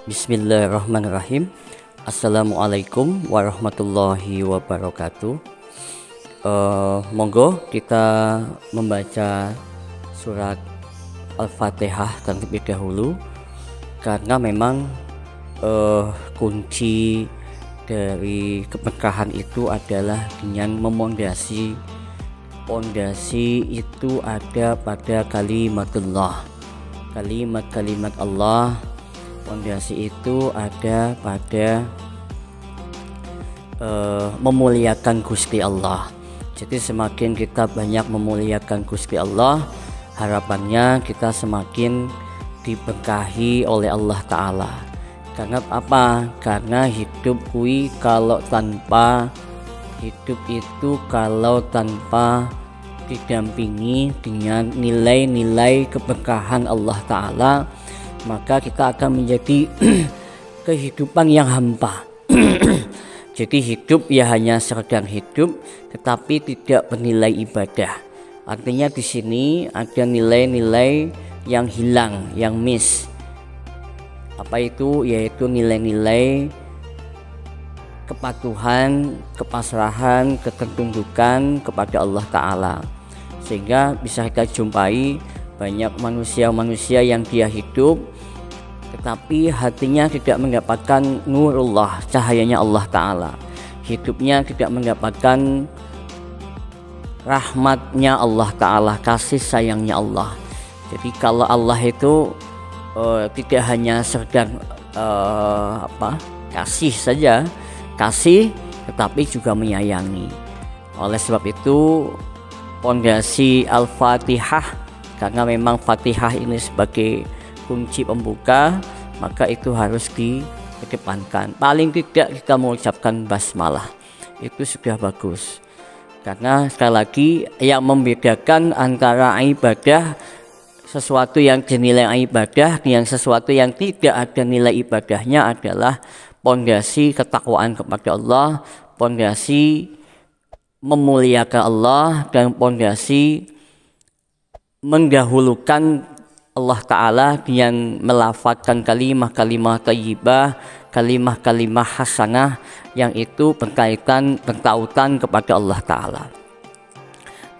Bismillahirrahmanirrahim. Assalamualaikum warahmatullahi wabarakatuh. Monggo kita membaca surat Al-Fatihah terlebih dahulu, karena memang kunci dari keberkahan itu adalah dengan memondasi. Pondasi itu ada pada kalimatullah, kalimat-kalimat Allah. Pondasi itu ada pada memuliakan Gusti Allah. Jadi semakin kita banyak memuliakan Gusti Allah, harapannya kita semakin diberkahi oleh Allah Ta'ala. Karena apa? Karena hidup itu kalau tanpa didampingi dengan nilai-nilai keberkahan Allah Ta'ala, maka kita akan menjadi kehidupan yang hampa. Jadi hidup ya hanya sekedar hidup, tetapi tidak bernilai ibadah. Artinya di sini ada nilai-nilai yang hilang, yang miss. Apa itu? Yaitu nilai-nilai kepatuhan, kepasrahan, ketertundukan kepada Allah Ta'ala. Sehingga bisa kita jumpai banyak manusia-manusia yang dia hidup tetapi hatinya tidak mendapatkan nurullah, cahayanya Allah Ta'ala. Hidupnya tidak mendapatkan rahmatnya Allah Ta'ala, kasih sayangnya Allah. Jadi kalau Allah itu tidak hanya sekedar kasih saja, kasih tetapi juga menyayangi. Oleh sebab itu pondasi Al-Fatihah, karena memang Fatihah ini sebagai kunci pembuka, maka itu harus dikedepankan. Paling tidak kita mengucapkan basmalah, itu sudah bagus. Karena sekali lagi yang membedakan antara ibadah, sesuatu yang dinilai ibadah dengan sesuatu yang tidak ada nilai ibadahnya adalah pondasi ketakwaan kepada Allah, pondasi memuliakan Allah, dan pondasi mendahulukan Allah Ta'ala dengan melafazkan kalimah-kalimah thayyibah, kalimah-kalimah hasanah yang itu bertautan kepada Allah Ta'ala.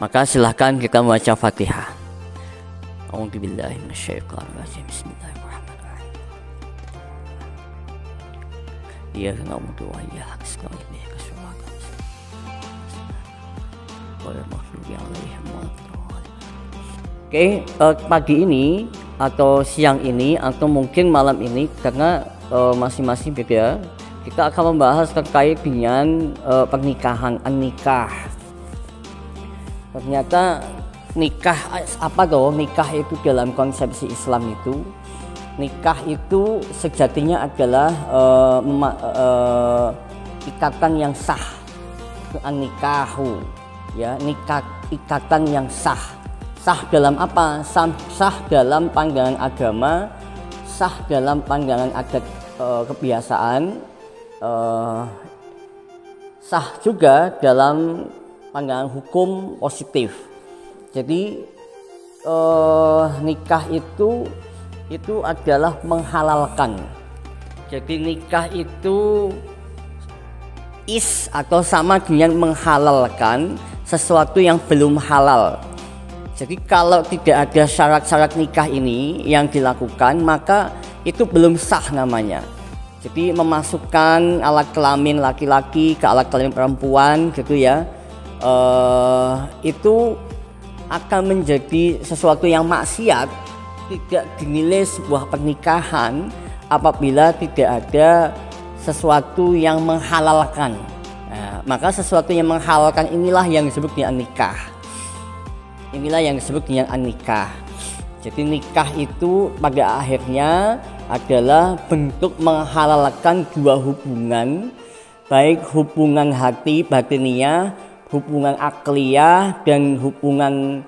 Maka silahkan kita membaca Fatihah. A'udzubillahi minasyaitonirrajim. Bismillahirrahmanirrahim. Iyyaka na'budu wa iyyaka nasta'in. Oke, pagi ini atau siang ini atau mungkin malam ini, karena masing-masing beda, kita akan membahas terkait dengan pernikahan, nikah. Ternyata nikah apa toh? Nikah itu dalam konsepsi Islam itu, nikah itu sejatinya adalah ikatan yang sah, nikahu, ya, nikah, ikatan yang sah. Sah dalam apa? Sah dalam pandangan agama, sah dalam pandangan adat kebiasaan, sah juga dalam pandangan hukum positif. Jadi nikah itu adalah menghalalkan. Jadi nikah itu atau sama dengan menghalalkan sesuatu yang belum halal. Jadi kalau tidak ada syarat-syarat nikah ini yang dilakukan, maka itu belum sah namanya. Jadi memasukkan alat kelamin laki-laki ke alat kelamin perempuan gitu ya, itu akan menjadi sesuatu yang maksiat, tidak dinilai sebuah pernikahan apabila tidak ada sesuatu yang menghalalkan. Nah, maka sesuatu yang menghalalkan inilah yang disebut dengan nikah. Inilah yang disebut dengan nikah. Jadi nikah itu pada akhirnya adalah bentuk menghalalkan dua hubungan, baik hubungan hati batiniah, hubungan akliyah, dan hubungan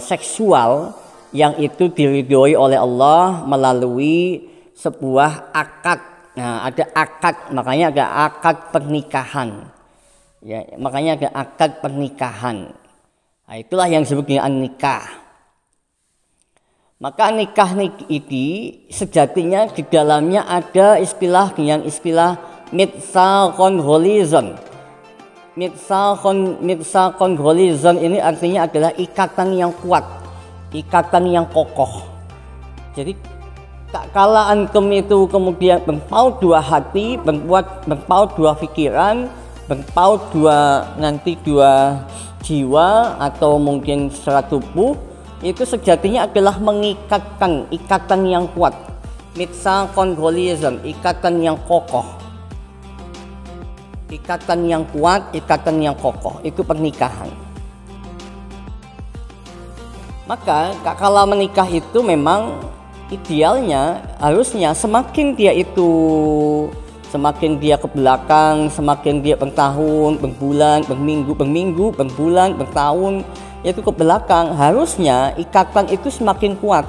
seksual yang itu diridhoi oleh Allah melalui sebuah akad. Nah, ada akad, makanya ada akad pernikahan. Ya, makanya ada akad pernikahan. Nah, itulah yang disebut dengan nikah. Maka nikah ini sejatinya di dalamnya ada istilah mitsaqon gholizon. Mitsaqon gholizon ini artinya adalah ikatan yang kuat, ikatan yang kokoh. Jadi tak kala antum itu kemudian berpaut dua hati, berpaut dua pikiran, berpaut dua jiwa atau mungkin secara tubuh, itu sejatinya adalah mengikatkan ikatan yang kuat. Mitsaqon gholizon, ikatan yang kokoh, ikatan yang kuat, ikatan yang kokoh, itu pernikahan. Maka kala menikah itu memang idealnya harusnya semakin dia ke belakang, semakin dia bertahun, berbulan, berminggu, berbulan, bertahun itu ke belakang, harusnya ikatan itu semakin kuat.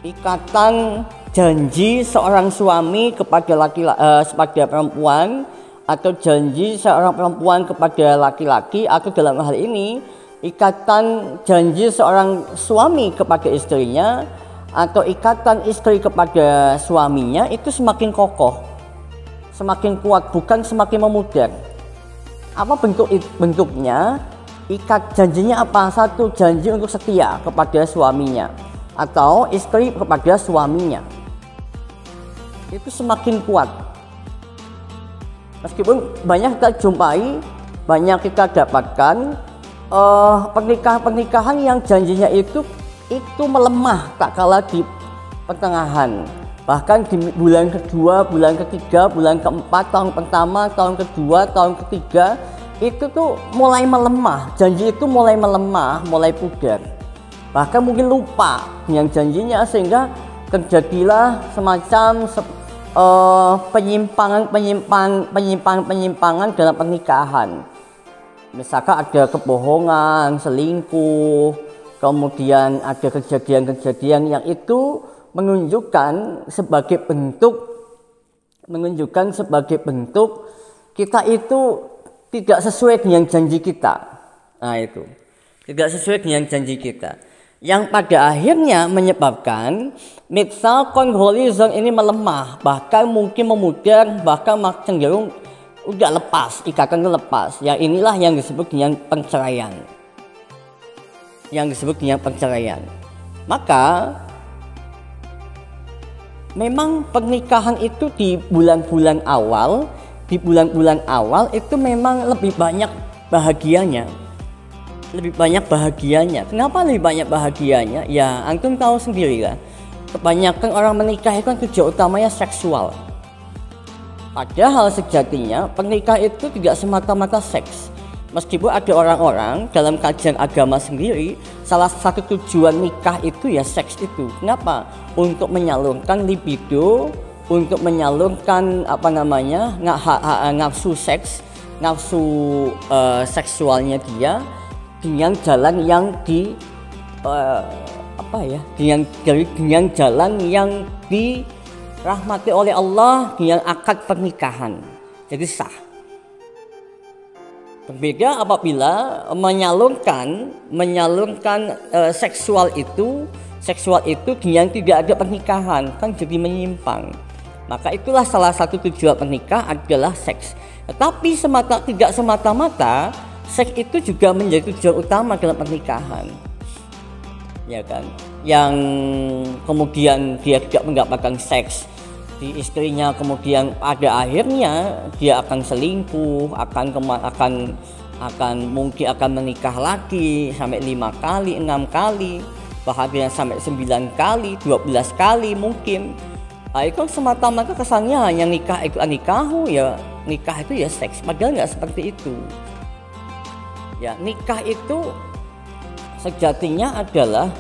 Ikatan janji seorang suami kepada kepada perempuan, atau janji seorang perempuan kepada laki-laki, atau dalam hal ini ikatan janji seorang suami kepada istrinya atau ikatan istri kepada suaminya itu semakin kokoh, semakin kuat, bukan semakin memudar. Apa bentuknya? Janjinya apa? Satu, janji untuk setia kepada suaminya atau istri kepada suaminya. Itu semakin kuat. Meskipun banyak kita jumpai, banyak kita dapatkan pernikahan yang janjinya itu melemah tak kalah di pertengahan. Bahkan di bulan kedua, bulan ketiga, bulan keempat, tahun pertama, tahun kedua, tahun ketiga, itu tuh mulai melemah, janji itu mulai melemah, mulai pudar. Bahkan mungkin lupa yang janjinya, sehingga terjadilah semacam penyimpangan dalam pernikahan. Misalkan ada kebohongan, selingkuh, kemudian ada kejadian-kejadian yang itu menunjukkan sebagai bentuk kita itu tidak sesuai dengan janji kita. Nah, itu tidak sesuai dengan janji kita, yang pada akhirnya menyebabkan mitsaqon gholizon ini melemah, bahkan mungkin memudar, bahkan cenderung udah lepas, ikatannya lepas. Ya, inilah yang disebut dengan perceraian. Maka memang pernikahan itu di bulan-bulan awal itu memang lebih banyak bahagianya. Kenapa lebih banyak bahagianya? Ya, antum tahu sendiri lah. Kebanyakan orang menikah itu kan tujuan utamanya seksual. Padahal sejatinya pernikahan itu tidak semata-mata seks. Meskipun ada orang-orang dalam kajian agama sendiri, salah satu tujuan nikah itu ya seks itu. Kenapa? Untuk menyalurkan libido, untuk menyalurkan nafsu seks, nafsu seksualnya dia dengan jalan yang dengan jalan yang dirahmati oleh Allah, dengan akad pernikahan. Jadi sah. Berbeda apabila menyalurkan seksual itu dengan tidak ada pernikahan, kan jadi menyimpang. Maka itulah salah satu tujuan pernikahan adalah seks. Tetapi tidak semata-mata seks itu juga menjadi tujuan utama dalam pernikahan, ya kan? Yang kemudian dia tidak mendapatkan seks di istrinya, kemudian pada akhirnya dia akan selingkuh, mungkin akan menikah lagi sampai 5 kali, 6 kali, bahkan sampai 9 kali, 12 kali mungkin. Itu semata-mata kesannya hanya nikah itu nikah itu ya seks, padahal nggak seperti itu. Ya, nikah itu sejatinya adalah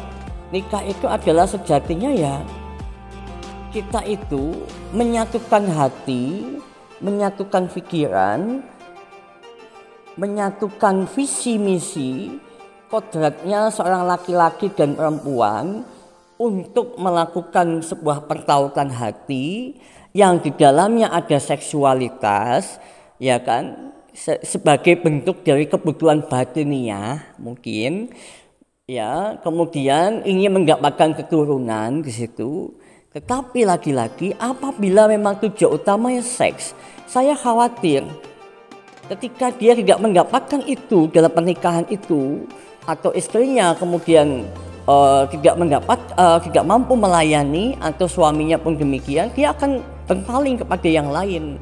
sejatinya ya kita itu menyatukan hati, menyatukan pikiran, menyatukan visi misi, kodratnya seorang laki-laki dan perempuan untuk melakukan sebuah pertautan hati yang di dalamnya ada seksualitas, ya kan, sebagai bentuk dari kebutuhan batiniah mungkin, ya, kemudian ingin mendapatkan keturunan di situ. Tetapi lagi-lagi apabila memang tujuan utamanya seks, saya khawatir ketika dia tidak mendapatkan itu dalam pernikahan itu, atau istrinya kemudian tidak mampu melayani, atau suaminya pun demikian, dia akan berpaling kepada yang lain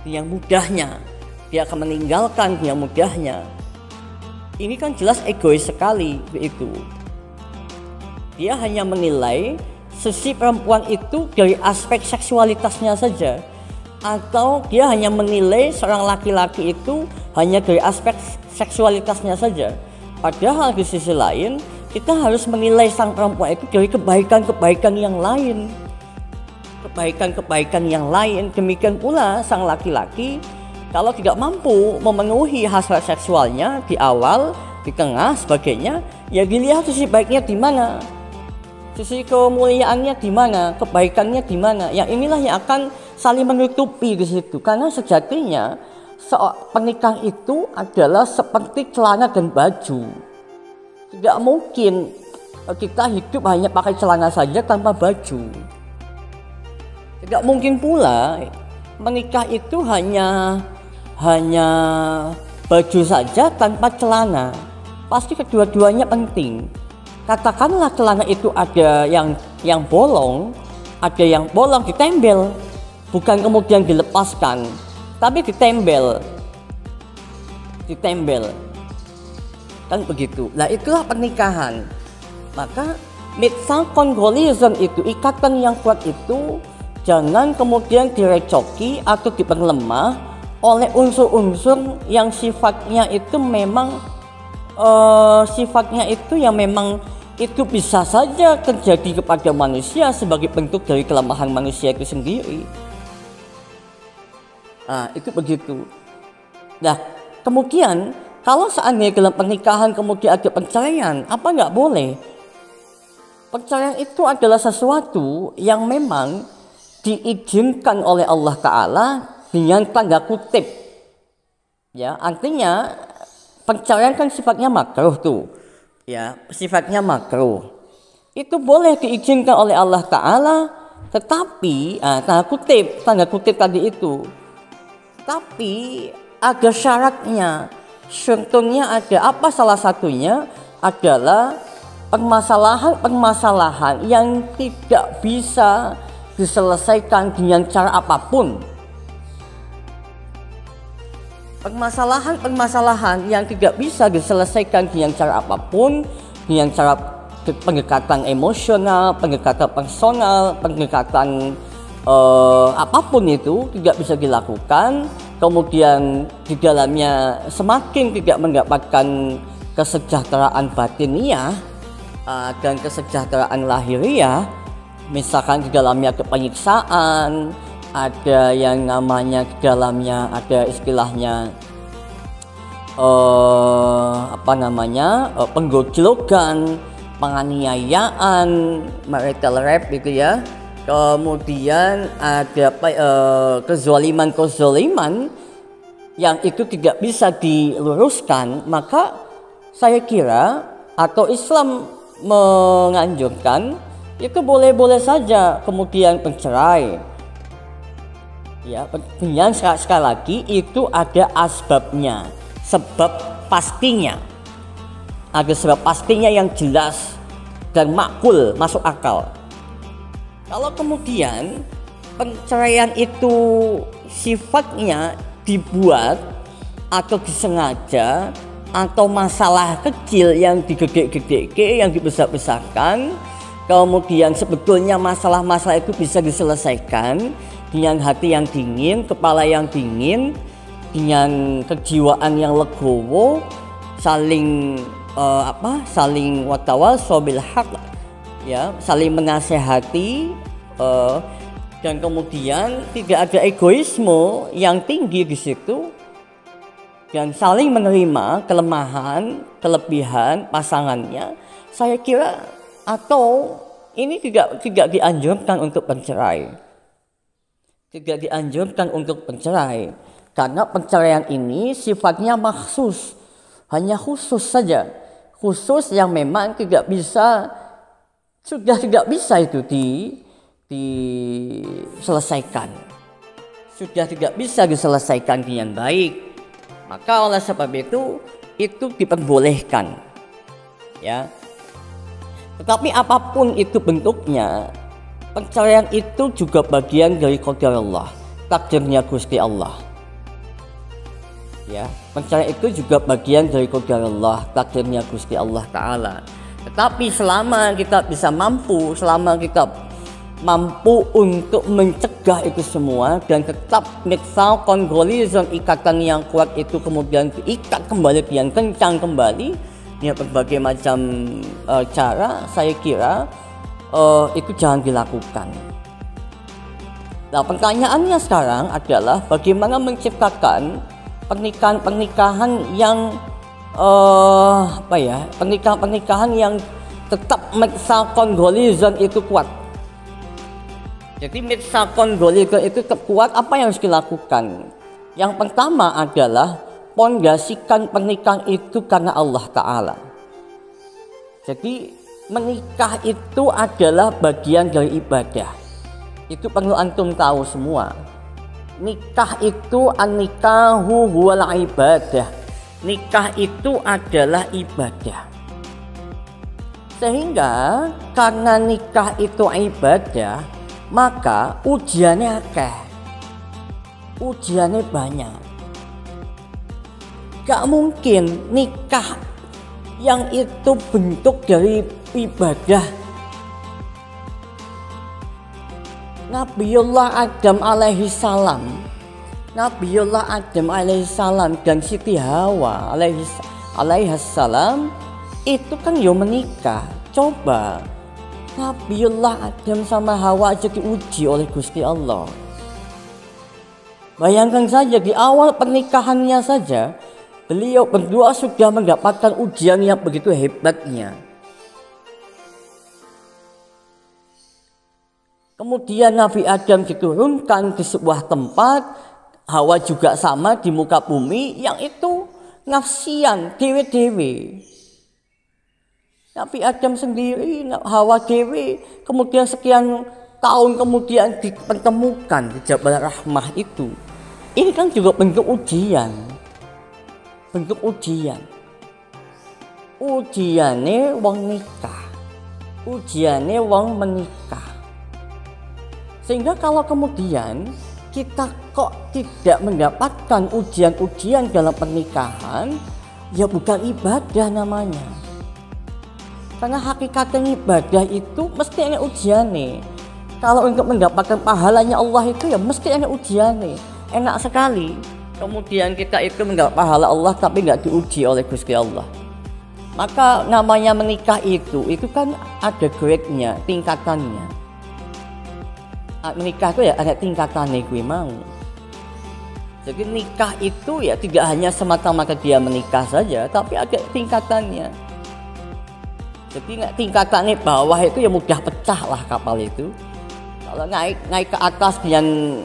yang mudahnya, dia akan meninggalkan yang mudahnya. Ini kan jelas egois sekali itu. Dia hanya menilai sisi perempuan itu dari aspek seksualitasnya saja, atau dia hanya menilai seorang laki-laki itu hanya dari aspek seksualitasnya saja. Padahal di sisi lain kita harus menilai sang perempuan itu dari kebaikan-kebaikan yang lain. Kebaikan-kebaikan yang lain. Demikian pula sang laki-laki, kalau tidak mampu memenuhi hasrat seksualnya di awal, di tengah, sebagainya, ya dilihat sisi baiknya di mana, sisi kemuliaannya di mana, kebaikannya di mana. Yang inilah yang akan saling menutupi di situ. Karena sejatinya pernikahan itu adalah seperti celana dan baju. Tidak mungkin kita hidup hanya pakai celana saja tanpa baju. Tidak mungkin pula menikah itu hanya baju saja tanpa celana. Pasti kedua-duanya penting. Katakanlah celana itu ada yang bolong, ada yang bolong ditembel, bukan kemudian dilepaskan, tapi ditembel, kan begitu. Nah, itulah pernikahan. Maka mitsaqon ghalidhan itu, ikatan yang kuat itu jangan kemudian direcoki atau diperlemah oleh unsur-unsur yang sifatnya itu memang itu bisa saja terjadi kepada manusia sebagai bentuk dari kelemahan manusia itu sendiri. Nah, itu begitu. Nah, kemudian kalau seandainya dalam pernikahan kemudian ada perceraian, apa nggak boleh? Perceraian itu adalah sesuatu yang memang diizinkan oleh Allah Ta'ala dengan tanda kutip. Ya, artinya perceraian kan sifatnya makruh tuh. Ya, sifatnya makruh. Itu boleh diizinkan oleh Allah Ta'ala, tetapi tanda kutip tadi itu. Tapi ada syaratnya. Syartnya ada apa? Salah satunya adalah permasalahan yang tidak bisa diselesaikan dengan cara apapun. Permasalahan yang tidak bisa diselesaikan dengan cara apapun, dengan cara pendekatan emosional, pendekatan personal, pendekatan apapun itu tidak bisa dilakukan. Kemudian di dalamnya semakin tidak mendapatkan kesejahteraan batiniah dan kesejahteraan lahiriah. Misalkan di dalamnya ada penyiksaan, ada yang namanya di dalamnya ada istilahnya penggojlokan, penganiayaan, marital rape gitu ya. Kemudian ada kezaliman yang itu tidak bisa diluruskan. Maka saya kira atau Islam menganjurkan itu boleh-boleh saja kemudian bercerai. Ya, dengan sekali lagi itu ada asbabnya, sebab pastinya. Ada sebab pastinya yang jelas dan makul, masuk akal. Kalau kemudian perceraian itu sifatnya dibuat atau disengaja, atau masalah kecil yang digede-gedeke, yang dibesar-besarkan, kemudian sebetulnya masalah-masalah itu bisa diselesaikan dengan hati yang dingin, kepala yang dingin, dengan kejiwaan yang legowo, saling watawasau bil haq, ya, saling menasehati, dan kemudian tidak ada egoisme yang tinggi di situ, dan saling menerima kelemahan, kelebihan pasangannya. Saya kira atau ini tidak dianjurkan untuk bercerai. Tidak dianjurkan untuk bercerai karena perceraian ini sifatnya maksus, hanya khusus saja, khusus yang memang sudah tidak bisa itu diselesaikan. Sudah tidak bisa diselesaikan dengan baik. Maka oleh sebab itu diperbolehkan. Ya. Tetapi apapun itu bentuknya, perceraian itu juga bagian dari qadar Allah, takdirnya Gusti Allah. Ya, perceraian itu juga bagian dari qadar Allah, takdirnya Gusti Allah Ta'ala. Tetapi selama kita mampu untuk mencegah itu semua dan tetap mitsaqan ghalidhan, ikatan yang kuat itu kemudian diikat kembali dengan kencang kembali dengan berbagai macam cara, saya kira itu jangan dilakukan. Nah, pertanyaannya sekarang adalah bagaimana menciptakan pernikahan yang pernikahan yang tetap mitsaqan ghalidhan itu kuat. Jadi mitsaqan ghalidhan itu tetap kuat. Apa yang harus dilakukan? Yang pertama adalah pondasikan pernikahan itu karena Allah Ta'ala. Jadi menikah itu adalah bagian dari ibadah. Itu perlu antum tahu semua. Nikah itu an-nikahu huwal ibadah. Nikah itu adalah ibadah. Sehingga karena nikah itu ibadah, maka ujiannya akeh. Ujiannya banyak. Gak mungkin nikah yang itu bentuk dari ibadah. Nabiullah Adam alaihi salam dan Siti Hawa alaihi salam itu kan menikah. Coba Nabiullah Adam sama Hawa aja diuji oleh Gusti Allah. Bayangkan saja di awal pernikahannya saja beliau berdua sudah mendapatkan ujian yang begitu hebatnya. Kemudian Nabi Adam diturunkan di sebuah tempat, Hawa juga sama di muka bumi, yang itu nafsian, dewe-dewe. Nabi Adam sendiri, Hawa dewe, kemudian sekian tahun kemudian dipertemukan di Jabal Rahmah itu. Ini kan juga bentuk ujian. Bentuk ujian. Ujiannya wong nikah. Ujiannya wong menikah. Sehingga kalau kemudian kita kok tidak mendapatkan ujian-ujian dalam pernikahan, ya bukan ibadah namanya. Karena hakikatnya ibadah itu mesti ada ujiannya. Kalau untuk mendapatkan pahalanya Allah itu ya mesti ada ujiannya. Enak sekali. Kemudian kita itu mendapat pahala Allah tapi nggak diuji oleh Gusti Allah. Maka namanya menikah itu kan ada grade-nya, tingkatannya. Menikah itu ya ada tingkatannya gue mau. Jadi nikah itu ya tidak hanya semata-mata dia menikah saja, tapi ada tingkatannya. Jadi tingkatannya bawah itu ya mudah pecah lah kapal itu. Kalau naik ke atas dengan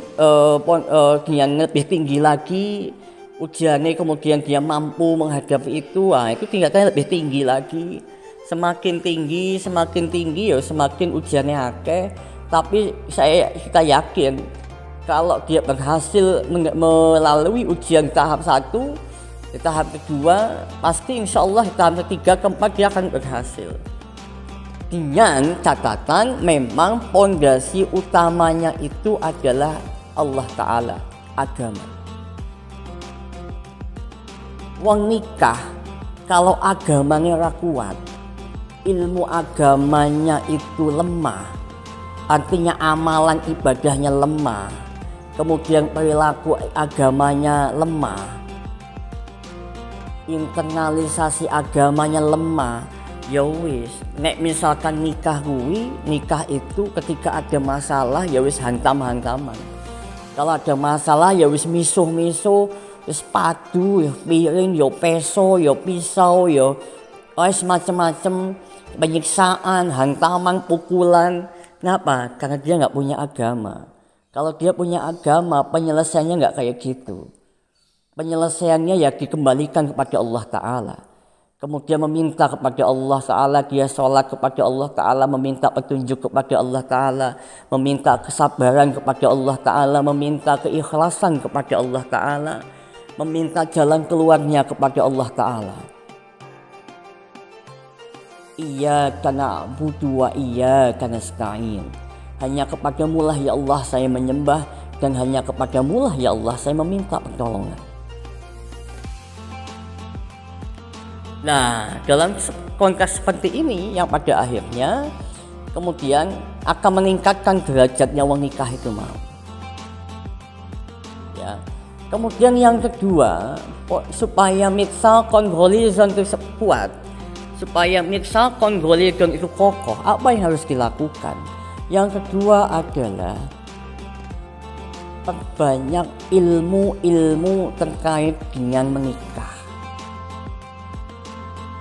lebih tinggi lagi, ujiannya kemudian dia mampu menghadapi itu, itu tingkatannya lebih tinggi lagi. Semakin tinggi ya semakin ujiannya akeh. Tapi kita yakin kalau dia berhasil melalui ujian tahap 1, di tahap kedua pasti insya Allah di tahap ketiga, keempat dia akan berhasil. Dengan catatan memang pondasi utamanya itu adalah Allah Ta'ala, agama. Wong nikah kalau agamanya kuat, ilmu agamanya itu lemah, artinya amalan ibadahnya lemah, kemudian perilaku agamanya lemah, internalisasi agamanya lemah, ya wis, nek misalkan nikah itu ketika ada masalah ya wis hantam-hantaman. Kalau ada masalah ya wis misuh-misuh, wis padu, ya piring, ya peso, ya pisau, ya wis macam-macam, penyiksaan, hantaman, pukulan. Kenapa? Karena dia nggak punya agama. Kalau dia punya agama, penyelesaiannya nggak kayak gitu. Penyelesaiannya ya dikembalikan kepada Allah Ta'ala. kemudian meminta kepada Allah Ta'ala, dia sholat kepada Allah Ta'ala, meminta petunjuk kepada Allah Ta'ala, meminta kesabaran kepada Allah Ta'ala, meminta keikhlasan kepada Allah Ta'ala, meminta jalan keluarnya kepada Allah Ta'ala. Iyyaka na'budu wa iyyaka nasta'in. Hanya kepadamu lah ya Allah saya menyembah, dan hanya kepadamu lah ya Allah saya meminta pertolongan. Nah, dalam konteks seperti ini yang pada akhirnya kemudian akan meningkatkan derajatnya wong nikah itu mau. Ya. Kemudian yang kedua, supaya mitsaqon gholizon itu kuat, supaya mitsaqon gholizon itu kokoh, apa yang harus dilakukan? Yang kedua adalah perbanyak ilmu-ilmu terkait dengan menikah.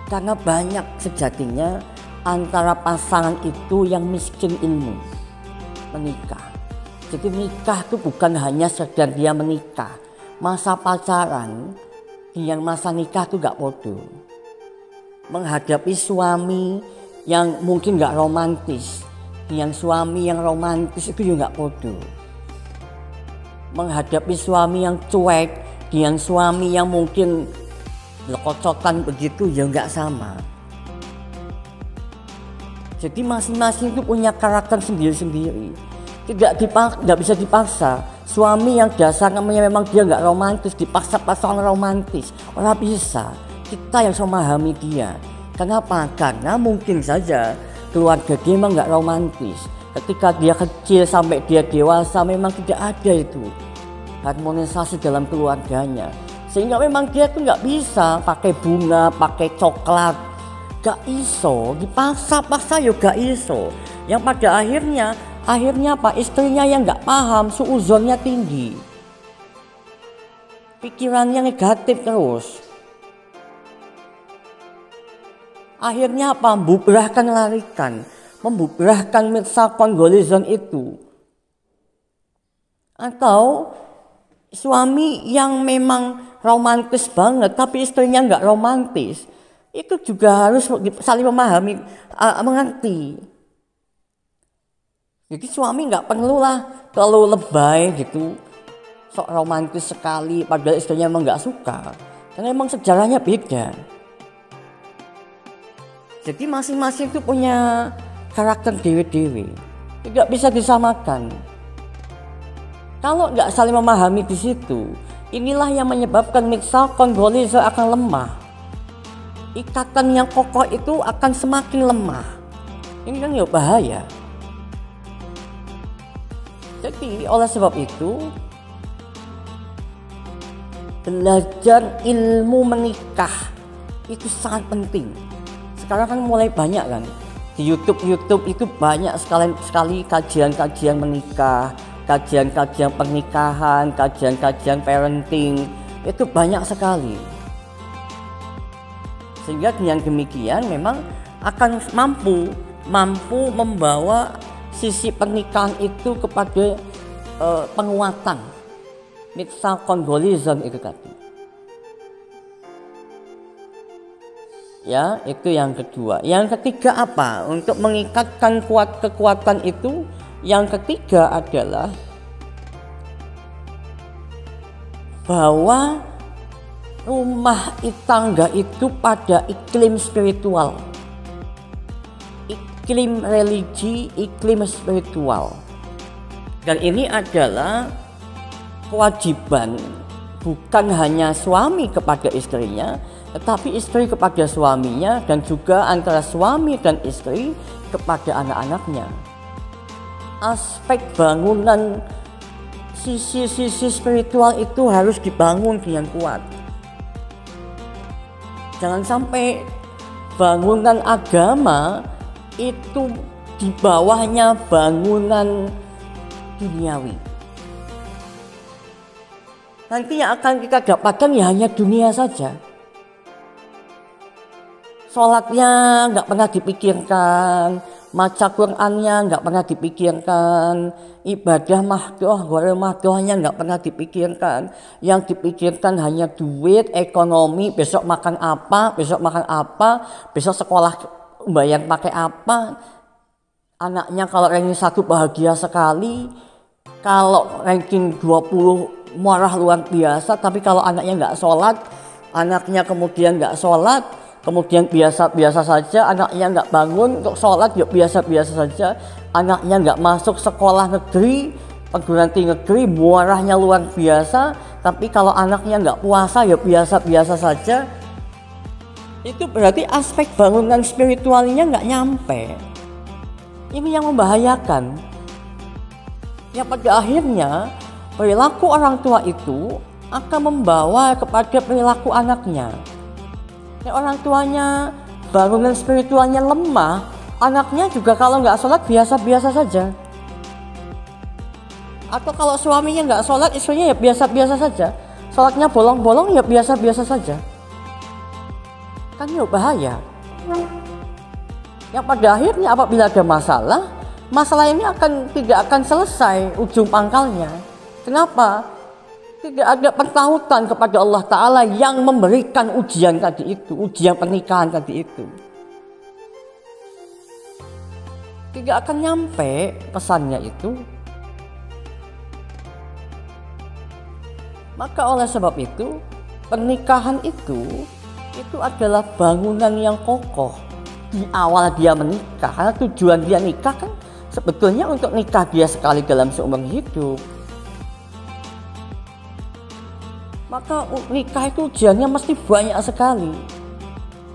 Karena banyak sejatinya antara pasangan itu yang miskin ilmu menikah. Jadi nikah itu bukan hanya sekedar dia menikah. Masa pacaran dengan masa nikah itu gak bodoh. Menghadapi suami yang mungkin gak romantis, dengan suami yang romantis itu juga gak bodoh. Menghadapi suami yang cuek, dengan suami yang mungkin lekocotan begitu ya nggak sama. Jadi masing-masing itu punya karakter sendiri-sendiri. Tidak bisa dipaksa. Suami yang dasarnya memang dia nggak romantis dipaksa pasangan romantis, orang bisa. Kita yang memahami dia. Kenapa? Karena mungkin saja keluarga dia memang nggak romantis. Ketika dia kecil sampai dia dewasa memang tidak ada itu harmonisasi dalam keluarganya. Sehingga memang dia tuh nggak bisa pakai bunga, pakai coklat, gak iso, dipaksa-paksa ya gak iso. Yang pada akhirnya apa? Istrinya yang nggak paham, suuzonnya tinggi, pikirannya negatif terus. Akhirnya apa? Membubrahkan larikan, membubrahkan mitsaqon gholizon itu. Atau suami yang memang romantis banget tapi istrinya nggak romantis, itu juga harus saling memahami, mengerti. Jadi suami nggak perlulah terlalu lebay gitu, sok romantis sekali padahal istrinya emang nggak suka, karena emang sejarahnya beda. Jadi masing-masing itu punya karakter dewe-dewe, tidak bisa disamakan. Kalau nggak saling memahami di situ, inilah yang menyebabkan mitsaqon gholizon akan lemah. Ikatan yang kokoh itu akan semakin lemah. Ini kan ya bahaya. Jadi oleh sebab itu belajar ilmu menikah itu sangat penting. Sekarang kan mulai banyak kan di YouTube itu banyak sekali kajian-kajian menikah, kajian-kajian pernikahan, kajian-kajian parenting, itu banyak sekali. Sehingga dengan demikian memang akan mampu membawa sisi pernikahan itu kepada penguatan mitsaqon gholizon itu tadi. Ya, itu yang kedua. Yang ketiga apa? Untuk mengikatkan kekuatan itu, yang ketiga adalah bahwa rumah tangga itu pada iklim spiritual, iklim religi, iklim spiritual. Dan ini adalah kewajiban bukan hanya suami kepada istrinya, tetapi istri kepada suaminya, dan juga antara suami dan istri kepada anak-anaknya. Aspek bangunan sisi-sisi spiritual itu harus dibangun dengan kuat. Jangan sampai bangunan agama itu di bawahnya bangunan duniawi. Nanti yang akan kita dapatkan ya hanya dunia saja. Sholatnya nggak pernah dipikirkan, maca Qur'annya nggak pernah dipikirkan, ibadah mahdoh, goreng mahdohnya nggak pernah dipikirkan. Yang dipikirkan hanya duit, ekonomi, besok makan apa, besok sekolah bayar pakai apa. Anaknya kalau ranking 1 bahagia sekali, kalau ranking 20 marah luar biasa. Tapi kalau anaknya nggak sholat, anaknya kemudian nggak sholat, kemudian biasa-biasa saja, anaknya nggak bangun untuk sholat, ya biasa-biasa saja, anaknya nggak masuk sekolah negeri, perguruan tinggi negeri, marahnya luar biasa. Tapi kalau anaknya nggak puasa, ya biasa-biasa saja. Itu berarti aspek bangunan spiritualnya nggak nyampe. Ini yang membahayakan. Yang pada akhirnya perilaku orang tua itu akan membawa kepada perilaku anaknya. Orang tuanya bangunan spiritualnya lemah, anaknya juga kalau nggak sholat biasa-biasa saja. Atau kalau suaminya nggak sholat, istrinya ya biasa-biasa saja. Sholatnya bolong-bolong ya biasa-biasa saja. Kan ya bahaya. Yang pada akhirnya apabila ada masalah ini tidak akan selesai ujung pangkalnya. Kenapa? Tidak ada pertautan kepada Allah Ta'ala yang memberikan ujian tadi itu, ujian pernikahan tadi itu. Tidak akan nyampe pesannya itu. Maka oleh sebab itu, pernikahan itu adalah bangunan yang kokoh. Di awal dia menikah, karena tujuan dia nikah kan sebetulnya untuk nikah dia sekali dalam seumur hidup. Maka nikah itu ujiannya mesti banyak sekali.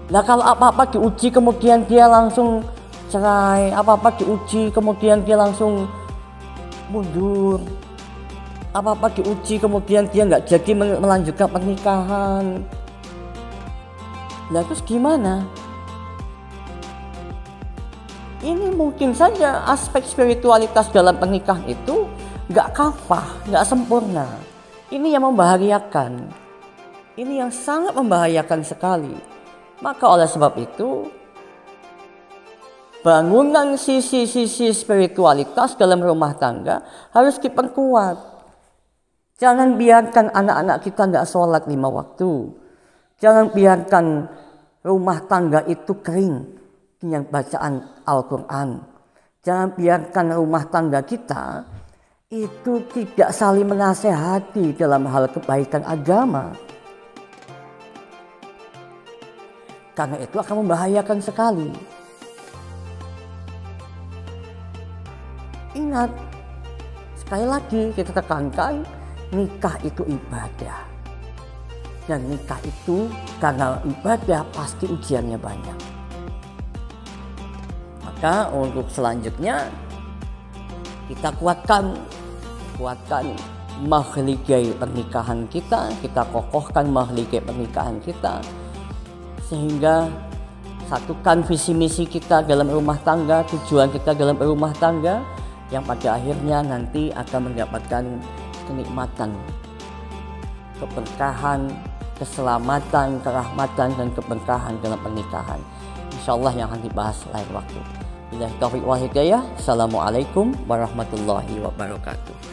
Nah kalau apa-apa diuji kemudian dia langsung cerai, apa-apa diuji kemudian dia langsung mundur, apa-apa diuji kemudian dia nggak jadi melanjutkan pernikahan. Nah terus gimana? Ini mungkin saja aspek spiritualitas dalam pernikahan itu nggak kafah, nggak sempurna. Ini yang membahayakan. Ini yang sangat membahayakan sekali. Maka oleh sebab itu, bangunan sisi-sisi spiritualitas dalam rumah tangga harus diperkuat. Jangan biarkan anak-anak kita nggak sholat 5 waktu. Jangan biarkan rumah tangga itu kering dengan bacaan Al-Quran. Jangan biarkan rumah tangga kita itu tidak saling menasehati dalam hal kebaikan agama. Karena itu akan membahayakan sekali. Ingat, sekali lagi kita tekankan, nikah itu ibadah. Dan nikah itu karena ibadah pasti ujiannya banyak. Maka untuk selanjutnya kita kuatkan mahligai pernikahan kita kokohkan mahligai pernikahan kita, sehingga satukan visi misi kita dalam rumah tangga, tujuan kita dalam rumah tangga, yang pada akhirnya nanti akan mendapatkan kenikmatan, keberkahan, keselamatan, kerahmatan, dan keberkahan dalam pernikahan. InsyaAllah yang akan dibahas lain waktu. Billahi taufiq wal hidayah. Assalamualaikum warahmatullahi wabarakatuh.